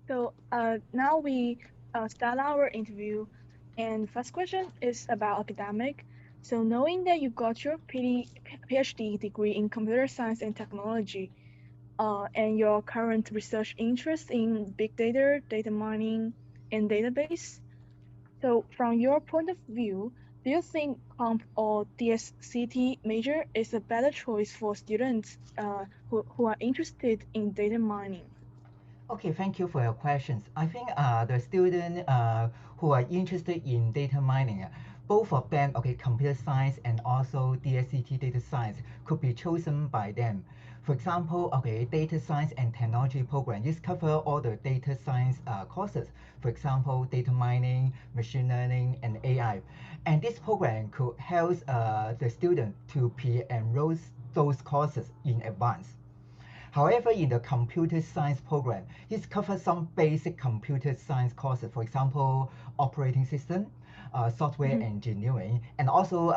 Now we start our interview, and first question is about academic. So knowing that you got your PhD degree in computer science and technology, and your current research interest in big data, data mining, and database. So from your point of view, do you think comp or DSCT major is a better choice for students who are interested in data mining? Okay, thank you for your questions. I think the student who are interested in data mining, both of them, okay, computer science and also DSCT data science could be chosen by them. For example, okay, data science and technology program just cover all the data science courses. For example, data mining, machine learning, and AI. And this program could help the student to pre-enroll those courses in advance. However, in the computer science program, it covers some basic computer science courses, for example, operating system, software Mhm. engineering, and also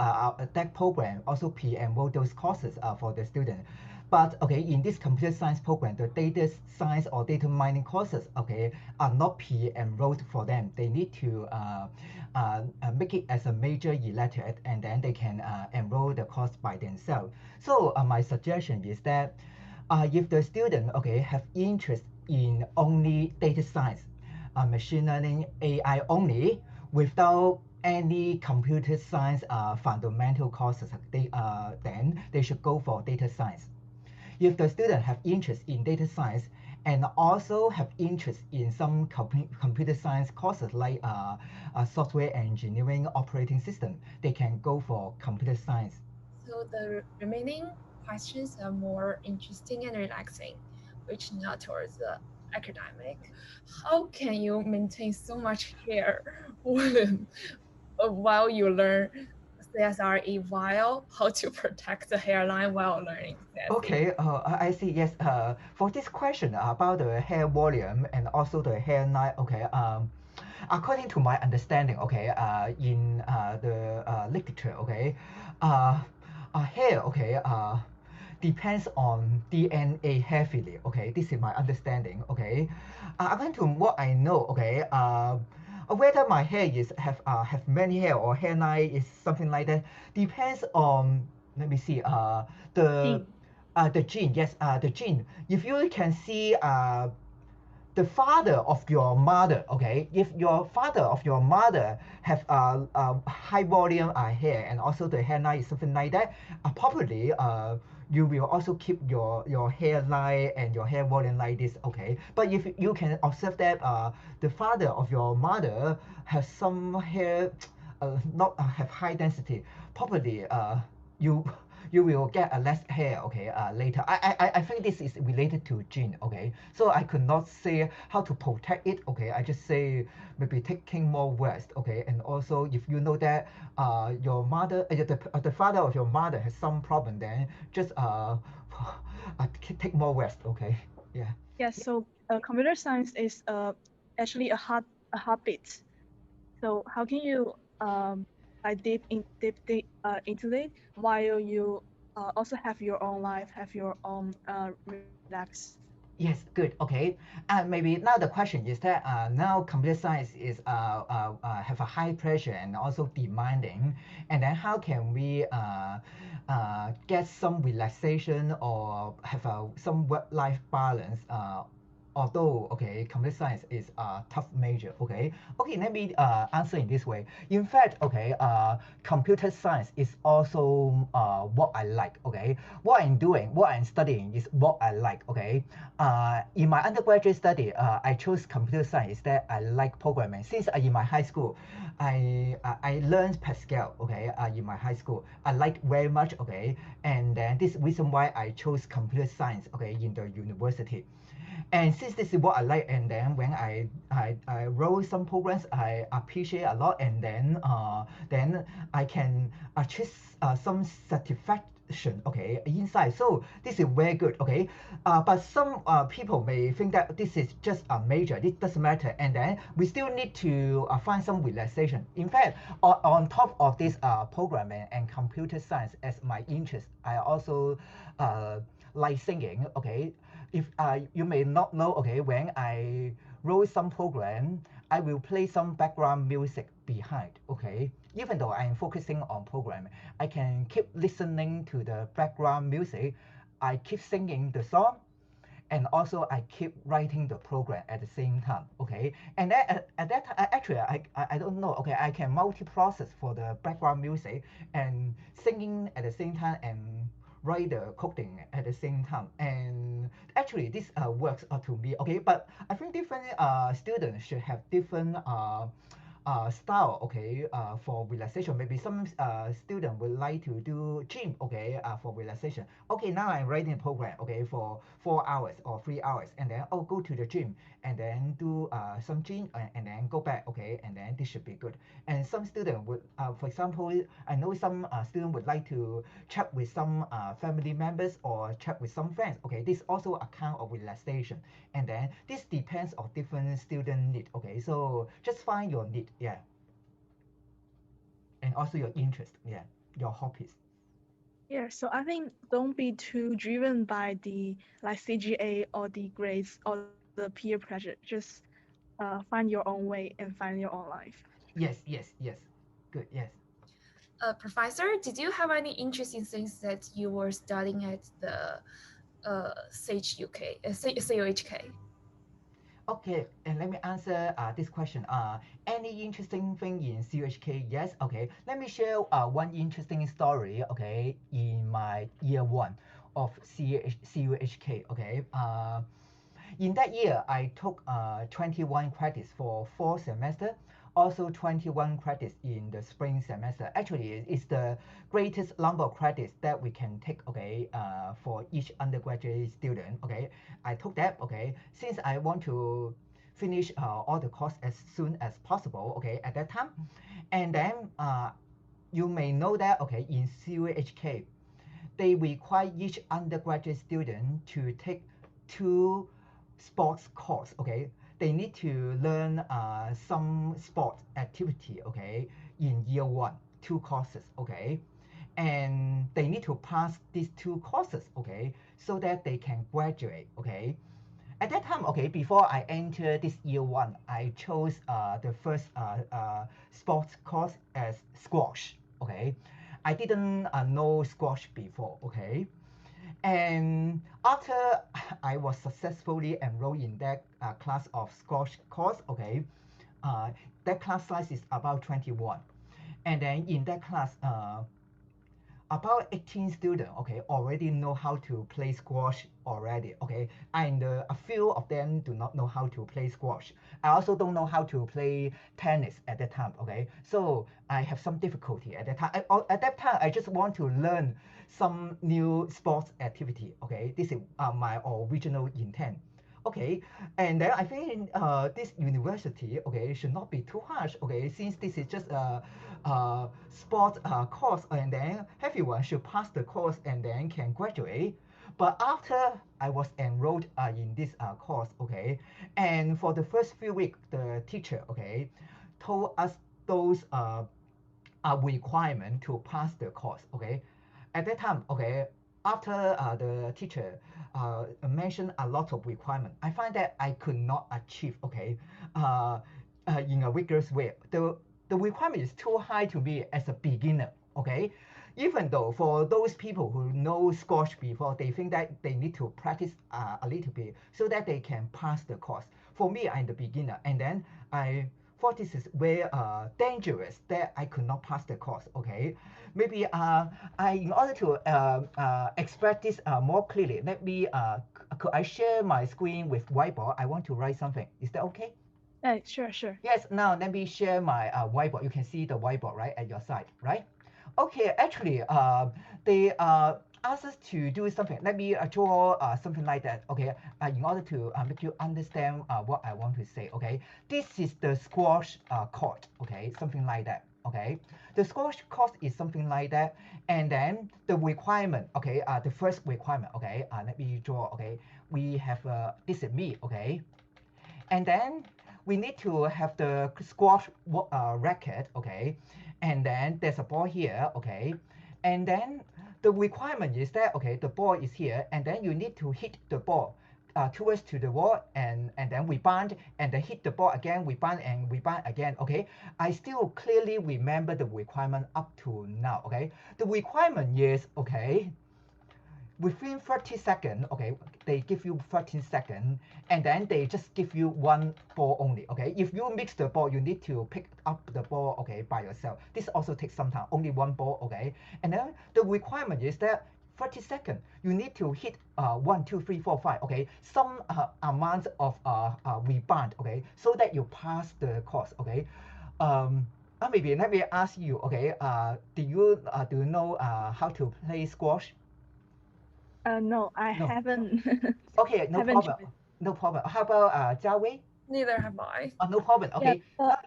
that program also pre-enroll those courses for the student. But okay, in this computer science program, the data science or data mining courses, okay, are not pre-enrolled for them. They need to make it as a major elective, and then they can enroll the course by themselves. So my suggestion is that if the student okay have interest in only data science, machine learning, AI only, without any computer science fundamental courses, then they should go for data science. If the student have interest in data science and also have interest in some computer science courses like software engineering, operating system, they can go for computer science. So the remaining questions are more interesting and relaxing, which not towards the academic. How can you maintain so much hair while you learn CSRE while how to protect the hairline while learning CSE? Okay, I see. Yes. For this question about the hair volume and also the hairline, okay. According to my understanding, okay, in the literature, okay, uh, hair, okay, depends on DNA heavily. Okay, this is my understanding. Okay, according to what I know, okay, whether my hair is have many hair or hairline is something like that depends on. Let me see. The Gene. the gene, yes, the gene. If you can see the father of your mother, okay, if your father of your mother have high volume hair and also the hairline is something like that, probably you will also keep your hairline and your hair volume like this, okay. But if you can observe that the father of your mother has some hair not have high density, probably you you will get a less hair, okay, later. I think this is related to gene, okay. So I could not say how to protect it, okay. I just say maybe taking more rest, okay. And also if you know that your mother, the father of your mother has some problem, then just take more rest, okay. Yeah. Yes, so computer science is actually a habit. So how can you like into it while you also have your own life, have your own relax? Yes, good. Okay. And maybe now the question is that now computer science is have a high pressure and also demanding, and then how can we get some relaxation or have some work-life balance? Although okay, computer science is a tough major. Okay, okay. Let me answer in this way. In fact, okay, computer science is also what I like. Okay, what I'm doing, what I'm studying is what I like. Okay, in my undergraduate study, I chose computer science that I like programming. Since in my high school, I learned Pascal. Okay, in my high school, I like very much. Okay, and then this reason why I chose computer science. Okay, in the university. And since this is what I like, and then when I wrote some programs I appreciate a lot, and then I can achieve some satisfaction, okay, inside. So this is very good, okay. But some people may think that this is just a major, this doesn't matter, and then we still need to find some relaxation. In fact, on top of this programming and computer science as my interest, I also like singing, okay. If you may not know, okay, when I wrote some program, I will play some background music behind, okay? Even though I'm focusing on program, I can keep listening to the background music. I keep singing the song, and also I keep writing the program at the same time, okay? And then at that time, actually, I don't know, okay, I can multi-process for the background music and singing at the same time and write the coding at the same time. And actually, this works to me, okay? But I think different students should have different style, okay, for relaxation. Maybe some student would like to do gym, okay, for relaxation. Okay, now I'm writing a program, okay, for 4 hours or 3 hours, and then I'll go to the gym and then do some gym and then go back, okay, and then this should be good. And some student would, for example, I know some student would like to chat with some family members or chat with some friends, okay, this also a kind of relaxation. And then this depends on different student need, okay, so just find your need, yeah, and also your interest, yeah, your hobbies. Yeah, so I think don't be too driven by the like CGA or the grades or the peer pressure. Just find your own way and find your own life. Yes, yes, yes, good, yes. Professor, did you have any interesting things that you were studying at the CHUK, COHK? Okay, and let me answer this question. Any interesting thing in CHK? Yes. Okay, let me share one interesting story. Okay, in my year one of CUHK. Okay. In that year, I took 21 credits for fall semester, also 21 credits in the spring semester. Actually, it's the greatest number of credits that we can take, okay, for each undergraduate student, okay. I took that, okay, since I want to finish all the course as soon as possible, okay, at that time. And then you may know that, okay, in CUHK, they require each undergraduate student to take two sports course, okay. They need to learn some sport activity, okay, in year one, two courses, okay. And they need to pass these two courses, okay, so that they can graduate, okay. At that time, okay, before I enter this year one, I chose the first sports course as squash, okay. I didn't know squash before, okay. And after I was successfully enrolled in that class of squash course, okay, uh, that class size is about 21. And then in that class, about 18 students, okay, already know how to play squash already, okay, and a few of them do not know how to play squash. I also don't know how to play tennis at that time, okay, so I have some difficulty at that time. At that time, I just want to learn some new sports activity, okay, this is my original intent. Okay, and then I think this university, okay, should not be too harsh, okay, since this is just a sport course, and then everyone should pass the course and then can graduate. But after I was enrolled in this course, okay, and for the first few weeks, the teacher, okay, told us those requirement to pass the course, okay. At that time, okay, after the teacher mentioned a lot of requirement, I find that I could not achieve, okay, in a rigorous way. The requirement is too high to me as a beginner, okay. Even though for those people who know squash before, they think that they need to practice a little bit so that they can pass the course. For me, I'm the beginner, and then I thought this is very dangerous that I could not pass the course, okay. Maybe in order to express this more clearly, let me could I share my screen with whiteboard? I want to write something. Is that okay? Hey, sure, sure. Yes, now let me share my whiteboard. You can see the whiteboard, right, at your side, right? Okay, actually, they asked us to do something. Let me draw something like that, okay, in order to make you understand what I want to say, okay? This is the squash court, okay, something like that, okay? The squash court is something like that, and then the requirement, okay, the first requirement, okay, let me draw, okay? We have, this is me, okay? And then we need to have the squash racket, okay, and then there's a ball here, okay, and then the requirement is that, okay, the ball is here, and then you need to hit the ball towards to the wall and then rebound and then hit the ball again, rebound and rebound again. Okay, I still clearly remember the requirement up to now. Okay, the requirement is okay within 30 seconds, okay, they give you 13 seconds, and then they just give you one ball only, okay? If you mix the ball, you need to pick up the ball, okay, by yourself. This also takes some time, only one ball, okay? And then the requirement is that 30 seconds, you need to hit 1, 2, 3, 4, 5, okay? Some amount of rebound, okay? So that you pass the course, okay? Maybe let me ask you, okay? Do you know how to play squash? No, I No. haven't Okay, no haven't problem. tried. No problem. How about Jia Wei? Neither have I. No problem. Yeah, Okay. but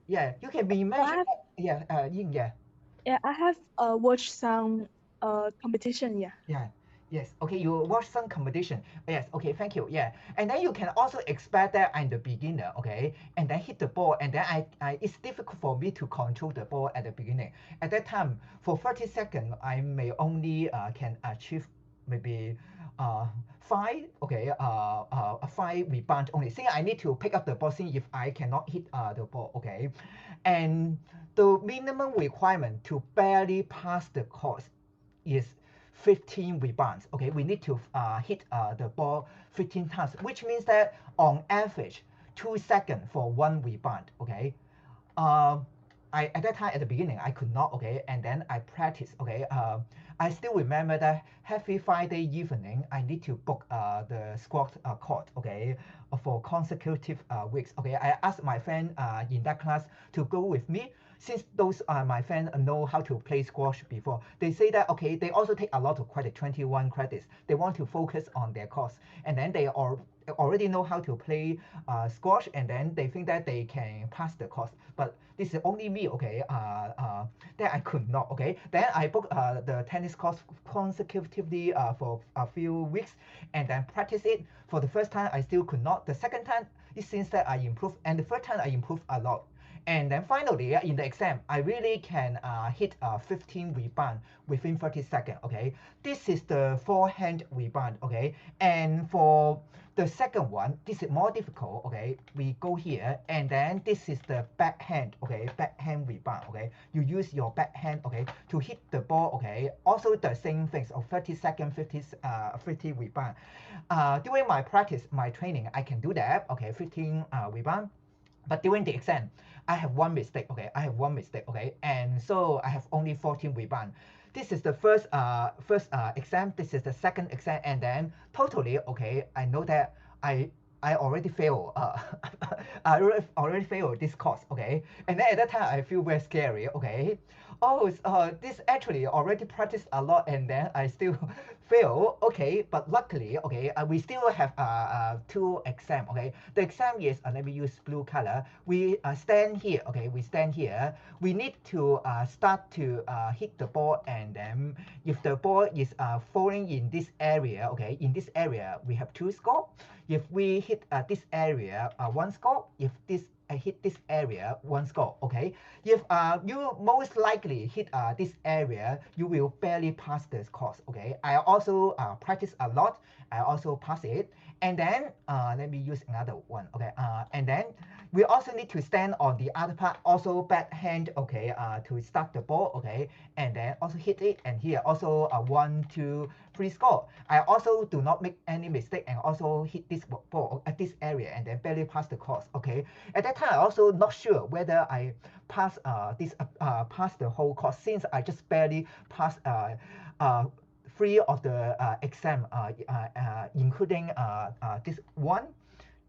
Yeah, you can but imagine that. Yeah, Ying, yeah. I have watched some competition. Yeah. Yeah. Yes. Okay. You watch some competition. Yes. Okay. Thank you. Yeah. And then you can also expect that I'm the beginner. Okay. And then hit the ball. And then it's difficult for me to control the ball at the beginning. At that time, for 30 seconds, I may only can achieve maybe uh, five. Okay. Five rebound only. Since I need to pick up the ball, since if I cannot hit the ball. Okay. And the minimum requirement to barely pass the course is 15 rebounds. Okay, we need to hit the ball 15 times, which means that on average, 2 seconds for one rebound. Okay, um, I at that time at the beginning I could not. Okay, and then I practice. Okay, I still remember that every Friday evening I need to book the squat court. Okay, for consecutive weeks. Okay, I asked my friend in that class to go with me since those are my friends know how to play squash before. They say that okay, they also take a lot of credit, 21 credits. They want to focus on their course, and then they already know how to play squash, and then they think that they can pass the course. But this is only me, okay? That I could not, okay? Then I booked the tennis course consecutively for a few weeks, and then practice it. For the first time, I still could not. The second time, it seems that I improved, and the third time I improved a lot. And then finally, in the exam, I really can hit 15 rebound within 30 seconds, okay? This is the forehand rebound, okay? And for the second one, this is more difficult, okay? We go here, and then this is the backhand, okay? Backhand rebound, okay? You use your backhand, okay, to hit the ball, okay? Also the same things of 30 second, 50 rebound. During my practice, my training, I can do that, okay? 15 rebound. But during the exam, I have one mistake, okay? I have one mistake, okay? And so I have only 14 rebound. This is the first exam. This is the second exam, and then totally, okay, I know that I already failed. I already failed this course, okay? And then at that time, I feel very scary, okay? Oh, this actually already practiced a lot, and then I still fail, okay? But luckily, okay, we still have two exam, okay? The exam is let me use blue color. We stand here, okay? We stand here. We need to start to hit the ball, and then if the ball is falling in this area, okay? In this area, we have two score. If we hit this area, one score. If this hit this area, one score, okay? If you most likely hit this area, you will barely pass this course, okay? I also practice a lot. I also pass it. And then let me use another one, okay? And then we also need to stand on the other part, also backhand, okay, to start the ball, okay? And then also hit it, and here also 1, 2, 3 score. I also do not make any mistake and also hit this ball at this area and then barely pass the course, okay? At that time, I also not sure whether I pass pass the whole course since I just barely passed three of the exam, including this one,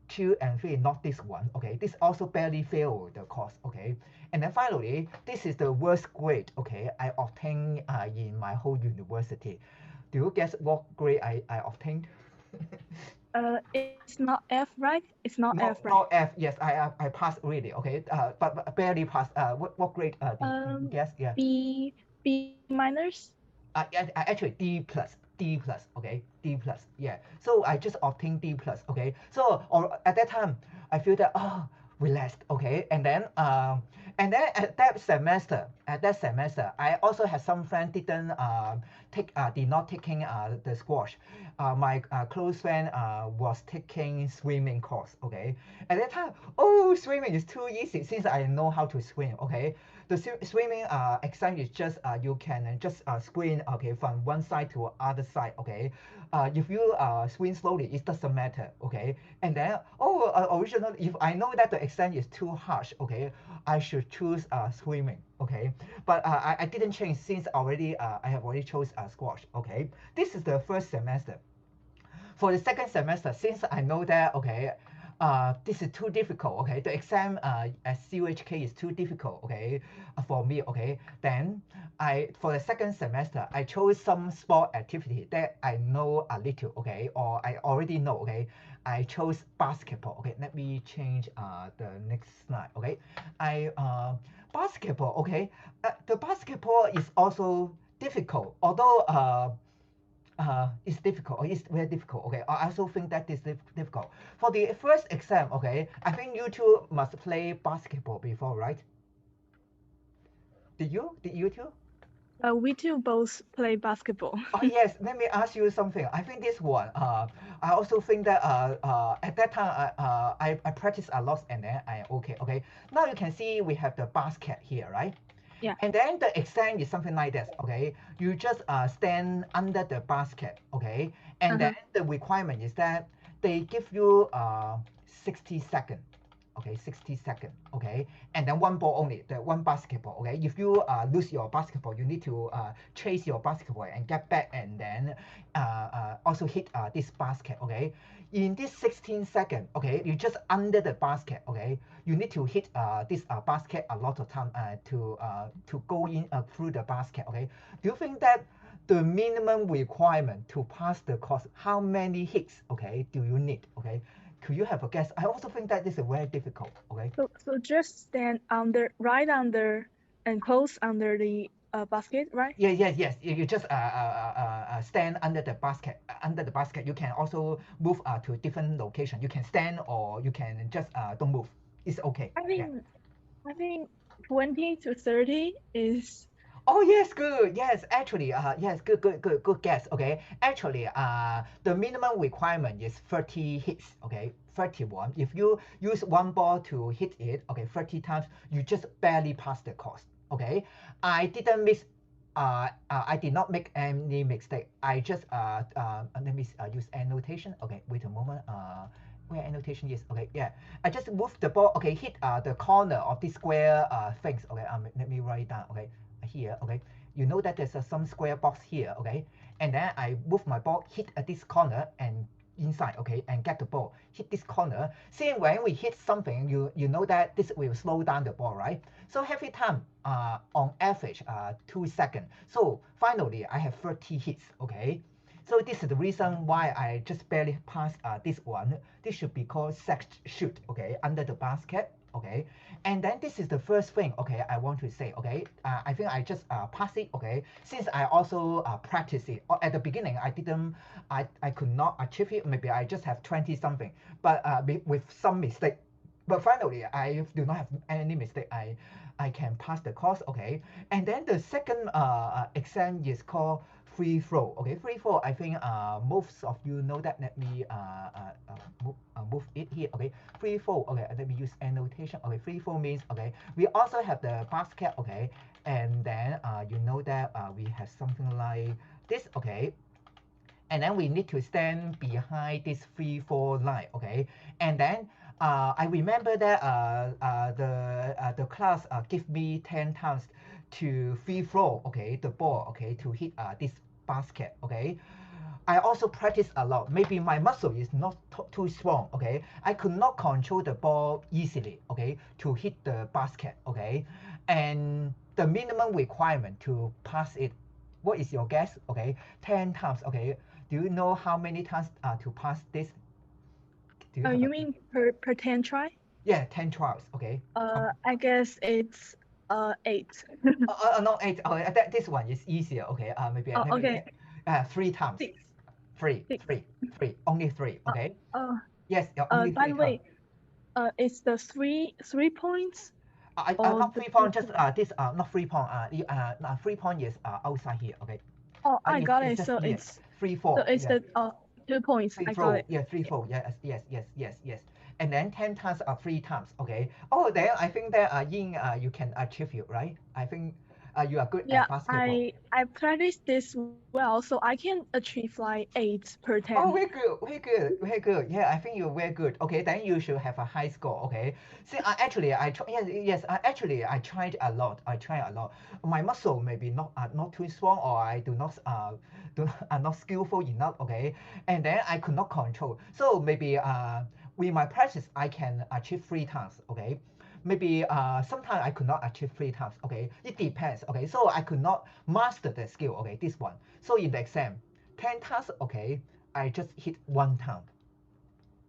2, and 3, not this one, okay? This also barely failed the course, okay? And then finally, this is the worst grade, okay, I obtained in my whole university. Do you guess what grade I obtained? It's not F, right? It's not F, No, right? not F. Yes, I passed really. Okay, but barely passed. What grade? Do you Um, guess? Yeah. B minus. Actually D plus. D plus. Okay, D plus. Yeah. So I just obtained D plus. Okay. So or at that time I feel that relaxed. Okay. And then at that semester, I also had some friend did not taking the squash. My close friend was taking swimming course. Okay, at that time, oh, swimming is too easy since I know how to swim. Okay, the swimming exam is just you can just swim, okay, from one side to other side. Okay, if you swim slowly, it doesn't matter. Okay, and then originally, if I know that the exam is too harsh, okay, I should choose swimming. Okay, but I didn't change since already I have already chose squash. Okay, this is the first semester. For the second semester, since I know that, okay, this is too difficult. Okay, the exam at CUHK is too difficult. Okay, for me. Okay, then for the second semester I chose some sport activity that I know a little. Okay, or I already know. Okay, I chose basketball. Okay, let me change the next slide. Okay, I basketball. Okay, the basketball is also difficult, although it's difficult. It's very difficult. Okay, I also think that is difficult. For the first exam, okay, I think you two must play basketball before, right? Did you? Did you two? We two both play basketball. Oh yes. Let me ask you something. I think this one. I also think that at that time I practiced a lot and then I okay. Okay. Now you can see we have the basket here, right? Yeah. And then the exam is something like this, okay? You just stand under the basket, okay? And then the requirement is that they give you 60 seconds, okay? 60 seconds, okay? And then one ball only, the one basketball, okay? If you lose your basketball, you need to chase your basketball and get back and then also hit this basket, okay? In this 16 seconds, okay, you just under the basket, okay? You need to hit this basket a lot of time to go in through the basket, okay? Do you think that the minimum requirement to pass the course, how many hits, okay, do you need, okay? Could you have a guess? I also think that this is very difficult, okay? So just stand right under and close under the basket, right? Yes. You just stand under the basket. Under the basket, you can also move to different location. You can stand or you can just don't move. It's okay. I Yeah. think I think 20 to 30 is. Oh yes, good. Yes, actually, yes, good guess. Okay, actually, the minimum requirement is 30 hits. Okay, 31. If you use one ball to hit it, okay, 30 times, you just barely pass the course. Okay, I didn't miss. I did not make any mistake. I just let me use annotation. Okay, wait a moment. Where annotation is, okay, yeah, I just moved the ball, okay, hit the corner of this square things, okay, let me write down, okay, here, okay, you know that there's some square box here, okay, and then I move my ball, hit at this corner and inside, okay, and get the ball, hit this corner. See, when we hit something, you know that this will slow down the ball, right? So every time, on average, 2 seconds. So finally, I have 30 hits, okay. So this is the reason why I just barely passed this one. This should be called sex shoot, okay, under the basket, okay. And then this is the first thing, okay, I want to say, okay. I think I just pass it, okay. Since I also practice it. At the beginning, I could not achieve it. Maybe I just have 20 something, but with some mistake. But finally, I do not have any mistake. I can pass the course, okay. And then the second exam is called free throw, okay. Free throw, I think most of you know that. Let me move it here, okay. Free throw, okay, let me use annotation, okay. Free throw means, okay, we also have the basket, okay, and then you know that we have something like this, okay, and then we need to stand behind this free throw line, okay, and then I remember that the class give me 10 times to free throw, okay, the ball, okay, to hit this basket, okay. I also practice a lot. Maybe my muscle is not too strong, okay. I could not control the ball easily, okay, to hit the basket, okay. And the minimum requirement to pass it, what is your guess? Okay, 10 times, okay. Do you know how many times to pass this? Do you have You a mean per 10 try? Yeah, 10 trials, okay. I guess it's 8. No, 8. Okay, this one is easier, okay. Maybe Oh, let me okay. 3 times. 6. Three, 6. three, three. Only 3, okay. Uh, Yes, only by 3 the times. way, it's the 3 points or Not the 3 2 point, just points? this not 3 point. 3 point is outside here, okay. Oh, I got It's it. just So yeah, it's free so fall. it's Yeah. the 2 points. Free I got throw, it. yeah, free Yeah. throw, yes. And then 10 times are 3 times, okay. Oh, then I think that Ying, you can achieve it, right? I think you are good Yeah, at basketball. I practiced this well, so I can achieve like 8 per 10. Oh, very good, very good, very good. Yeah, I think you're very good. Okay, then you should have a high score. Okay. See, actually, I try. Yes, yes. Actually, I tried a lot. I tried a lot. My muscle maybe not too strong, or I do not are not skillful enough. Okay, and then I could not control. So maybe with my practice, I can achieve 3 times. Okay. Maybe sometimes I could not achieve 3 times. Okay, it depends. Okay, so I could not master the skill. Okay, this one. So in the exam, 10 times. Okay, I just hit 1 time.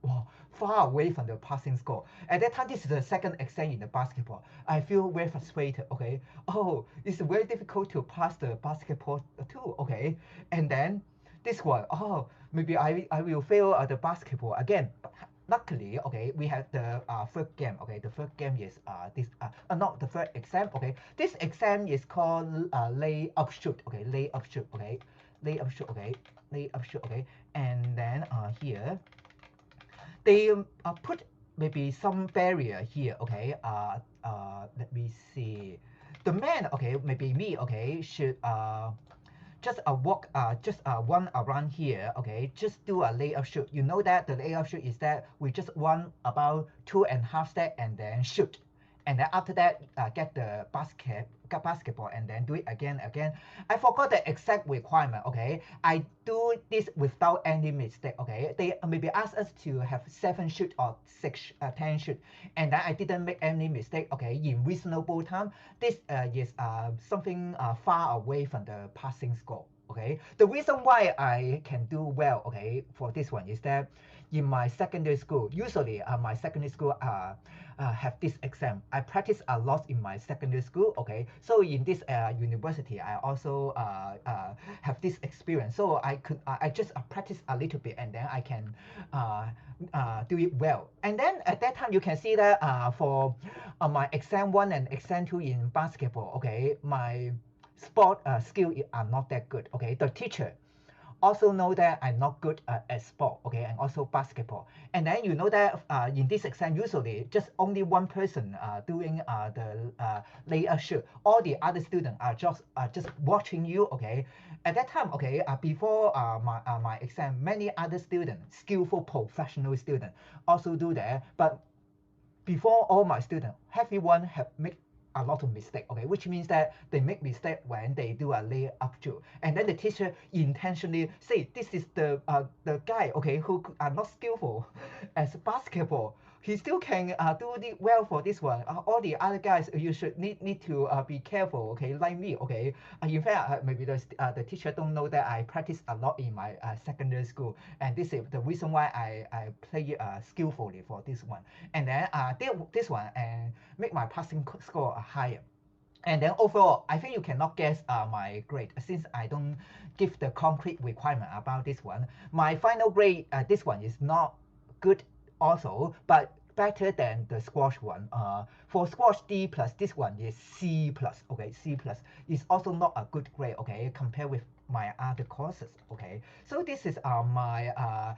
Wow, far away from the passing score. At that time, this is the second exam in the basketball. I feel very frustrated. Okay. Oh, it's very difficult to pass the basketball too. Okay. And then this one, oh, maybe I will fail the basketball again. But luckily, okay, we have the third game. Okay, the third game is this not the third exam. Okay, this exam is called lay up shoot. Okay, lay up shoot. Okay, lay up shoot. Okay, lay up shoot. Okay, and then here they put maybe some barrier here. Okay, let me see. The man, okay, maybe me, okay, should just walk, just run around here. Okay, just do a layup shoot. You know that the layup shoot is that we just run about 2.5 steps and then shoot, and then after that get the basketball and then do it again. I forgot the exact requirement. Okay, I do this without any mistake. Okay, they maybe ask us to have 7 shoot or 10 shoot, and then I didn't make any mistake. Okay, in reasonable time. This is something far away from the passing score. Okay, the reason why I can do well, okay, for this one is that in my secondary school, usually my secondary school have this exam. I practice a lot in my secondary school. Okay, so in this university, I also have this experience. So I just practice a little bit, and then I can uh, do it well. And then at that time, you can see that for my exam 1 and exam 2 in basketball, okay, my sport skill are not that good. Okay, the teacher also know that I'm not good at sport, okay, and also basketball. And then you know that in this exam, usually just only one person doing the layup shoot. All the other students are just watching you, okay. At that time, okay, before my exam, many other students, skillful professional students, also do that. But before all my students, everyone have made a lot of mistake, okay, which means that they make mistake when they do a layup drill, and then the teacher intentionally say this is the guy, okay, who are not skillful as basketball. He still can do it well for this one. All the other guys, you should need to be careful, okay, like me, okay. In fact, maybe the teacher don't know that I practice a lot in my secondary school, and this is the reason why I play skillfully for this one. And then this one and make my passing score higher. And then overall, I think you cannot guess my grade since I don't give the concrete requirement about this one. My final grade, this one is not good also, but better than the squash one. For squash D plus, this one is C plus. Okay, C plus is also not a good grade. Okay, compared with my other courses. Okay, so this is my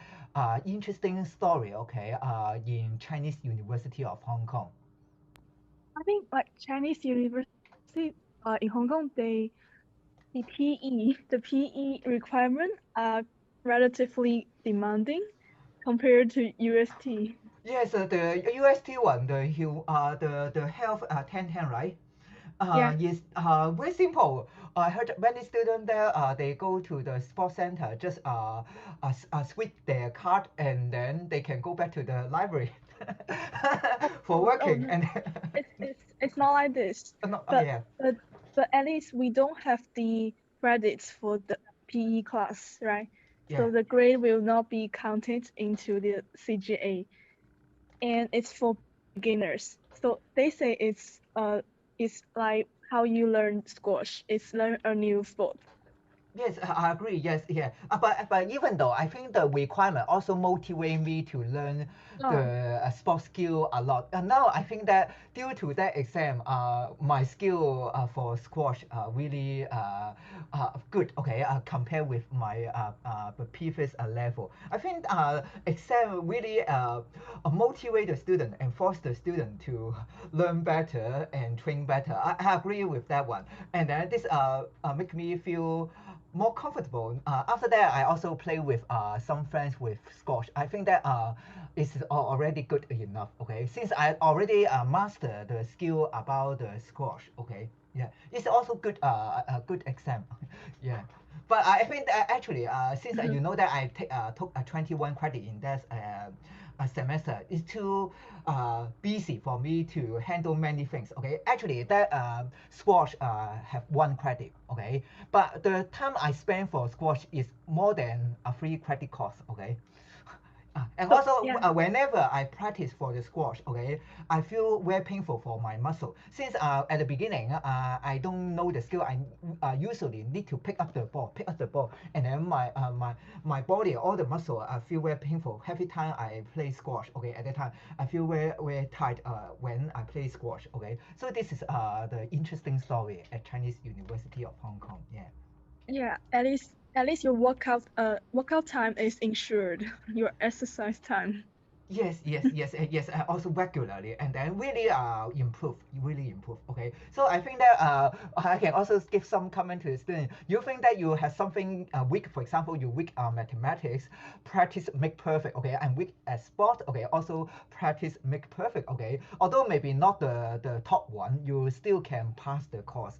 interesting story. Okay, in Chinese University of Hong Kong. I think like Chinese university in Hong Kong, the PE requirement are relatively demanding compared to UST. Yes, the UST one, the health 1010, right? Yeah. Is very simple. I heard many students there, they go to the sports center, just switch their card, and then they can go back to the library for Oh, working. And it's not like this, no, oh but yeah, but but at least we don't have the credits for the PE class, right? yeah. So the grade will not be counted into the CGA, and it's for beginners. So they say it's like how you learn squash. It's learn a new sport. Yes, I agree. Yes, yeah. But even though I think the requirement also motivate me to learn Oh, the sports skill a lot. And now I think that due to that exam, my skill for squash really good. Okay, compared with my the previous level. I think exam really motivate the student and force the student to learn better and train better. I agree with that one. And then this make me feel more comfortable. After that, I also play with some friends with squash. I think that is already good enough. Okay, since I already master the skill about the squash. Okay, yeah, it's also good a good exam. Yeah, but I think that actually since you know that I took a 21 credit in that a semester, it's too busy for me to handle many things. Okay, actually that squash have 1 credit. Okay, but the time I spend for squash is more than a 3 credit course. Okay, and so also yeah, whenever I practice for the squash, okay, I feel very painful for my muscle. Since at the beginning, I don't know the skill. I usually need to pick up the ball, and then my body, all the muscle, I feel very painful every time I play squash. Okay, at that time, I feel very tight when I play squash. Okay, so this is the interesting story at Chinese University of Hong Kong. Yeah. yeah. At least your workout time is insured. Your exercise time. Yes, yes, yes, yes. Also regularly, and then really improve, really improve. Okay, so I think that I can also give some comment to the student. You think that you have something weak, for example, you weak mathematics, practice make perfect. Okay, and weak at sport. Okay, also practice make perfect. Okay, although maybe not the top one, you still can pass the course.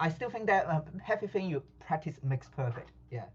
I still think that everything you practice makes perfect. Yeah.